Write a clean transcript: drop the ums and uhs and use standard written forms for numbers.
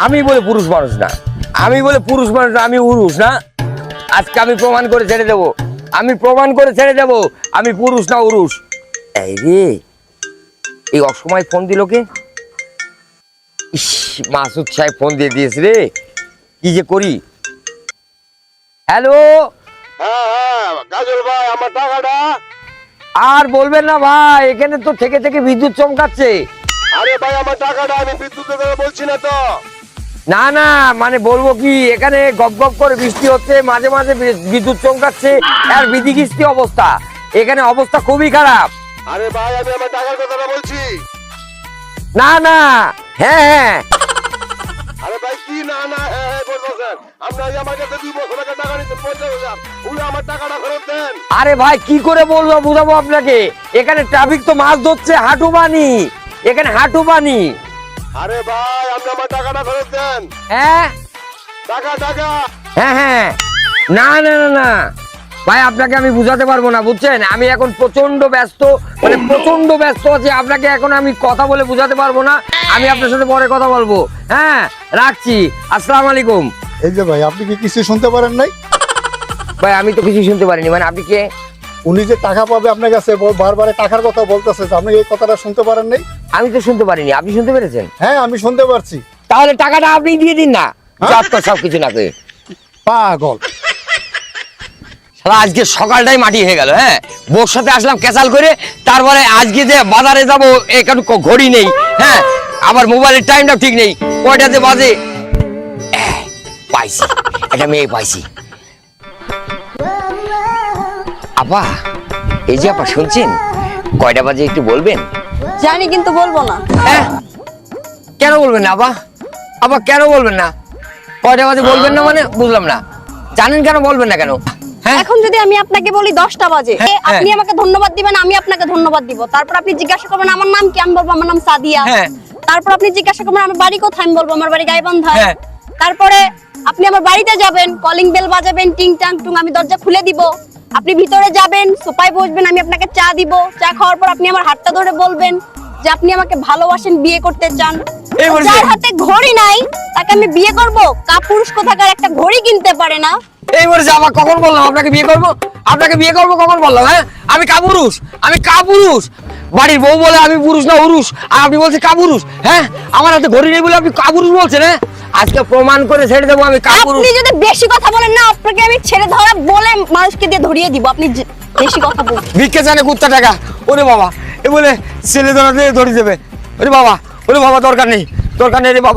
আমি বলে পুরুষ মানুষ না, আমি বলে পুরুষ মানুষ না, আমি উরুষ না। আজকে আমি প্রমাণ করে ছেড়ে দেবো, আমি প্রমাণ করে ছেড়ে দেবো আমি পুরুষ না উরুষ। এই রে, এই অসময় ফোন দিল কে? ইস, মাসুদ সাহেব ফোন দিয়ে দিয়েছে রে, কি যে করি। হ্যালো, কাজল ভাই, আমার টাকাটা। আর বলবেন না ভাই, এখানে তো থেকে থেকে বিদ্যুৎ চমকাচ্ছে। আরে ভাই, আমার টাকাটা। আমি বিদ্যুতের কথা বলছি না তো। না না, মানে বলবো কি, এখানে গপ গপ করে বৃষ্টি হচ্ছে, মাঝে মাঝে বিদ্যুৎ চমকাচ্ছে, আর বিধিকিস্তি অবস্থা, এখানে অবস্থা খুবই খারাপ। আরে ভাই, আমি আমার টাকার কথাটা বলছি। না না, হ্যাঁ হ্যাঁ। আরে ভাই, কি না না হ্যাঁ হ্যাঁ বলতেছেন? আপনি আজ আমার কাছে 2 বছর আগে টাকা নিতে 50,000, উনি আমার টাকাটা ফেরত দেন। আরে ভাই, কি করে বলবো, বুঝাবো আপনাকে? এখানে ট্রাফিক তো মাছ ধরছে, হাঁটু পানি, এখানে হাঁটু পানি। আরে ভাই, আপনি আমার টাকাটা ফেরত দেন। হ্যাঁ টাকা টাকা। হ্যাঁ হ্যাঁ, না না না না ভাই, আপনাকে আমি বুঝাতে পারবো না, বুঝছেন? আমি এখন প্রচন্ড ব্যস্ত, মানে প্রচন্ড ব্যস্ত আছি, আপনাকে এখন আমি কথা বলে বুঝাতে পারবো না। আমি আপনার সাথে পরে কথা বলবো। হ্যাঁ, রাখছি, আসসালামু আলাইকুম। এই যে ভাই, আপনি কি কিছু শুনতে পারেন নাই? ভাই, আমি তো কিছু শুনতে পারিনি, মানে আপনি কে? উনি যে টাকা পাবে আপনার কাছে, বারবার টাকার কথা বলতেছে, আপনি এই কথাটা শুনতে পারেন নাই? আমি তো শুনতে পারিনি, আপনি শুনতে পেরেছেন? হ্যাঁ, আমি শুনতে পারছি। তাহলে টাকাটা আপনি দিয়ে দিন না, যত সব কিছু না করে। পাগল। শালা, আজকে সকালটাই মাটি হয়ে গেল। হ্যাঁ, বোর সাথে আসলাম ক্যাসাল করে, তারপরে আজকে যে বাজারে যাবো, এখানে ঘড়ি নেই। হ্যাঁ, আবার মোবাইলের টাইমটাও ঠিক নেই, কয়টাতে বাজে। পাইছি, একটা মেয়ে পাইছি। আপা, এই যে আপা, শুনছেন? কয়টা বাজে একটু বলবেন? জানি, কিন্তু বলবো না। হ্যাঁ, কেন বলবেন না আপা? আপা, কেন বলবেন না? কয়টা বাজে বলবেন না মানে বুঝলাম না। জানেন কেন বলবেন না কেন? হ্যাঁ, এখন যদি আমি আপনাকে বলি 10টা বাজে, হ্যাঁ, আপনি আমাকে ধন্যবাদ দিবেন, আমি আপনাকে ধন্যবাদ দিব। তারপর আপনি জিজ্ঞাসা করবেন আমার নাম কি, আমি বলবো আমার নাম সাদিয়া। হ্যাঁ। তারপর আপনি জিজ্ঞাসা করবেন আমার বাড়ি কোথায়, আমি বলবো আমার বাড়ি গাইবান্ধা। হ্যাঁ। তারপরে আপনি আমার বাড়িতে যাবেন, কলিং বেল বাজাবেন, টিং টাং টুং, আমি দরজা খুলে দিব। আপনি ভিতরে যাবেন, সোফায় বসবেন, আমি আপনাকে চা দিব। চা খাওয়ার পর আপনি আমার হাতটা ধরে বলবেন যে আপনি আমাকে ভালোবাসেন, বিয়ে করতে চান। এই বলছে। যার হাতে ঘড়ি নাই তাকে আমি বিয়ে করব? কাপুরুষ কোথাকার, একটা ঘড়ি কিনতে পারে না। এই বলেছে, আবার কখন বললাম আপনাকে বিয়ে করবো? আপনাকে বিয়ে করবো কখন বললাম? হ্যাঁ, আমি কাপুরুষ, আমি কাপুরুষ। বাড়ির বউ বলে আমি পুরুষ না উরুষ, আর আপনি বলছেন কাপুরুষ। হ্যাঁ, আমার হাতে ঘড়ি নেই বলে আপনি কাপুরুষ বলছেন? হ্যাঁ, আজকে প্রমাণ করে ছেড়ে দেবো আমি কাপুরুষ। আপনি যদি বেশি কথা বলেন না, আপনাকে আমি ছেড়ে ধরা বলে মানুষকে দিয়ে ধরিয়ে দিব। আপনি বেশি কথা বলেন। ভিক্ষে জানে কুত্তা টাকা। ওরে বাবা, এ বলে ছেলে ধরা দিয়ে ধরিয়ে দেবে। ওরে বাবা, দরকার নেই রে বাবা।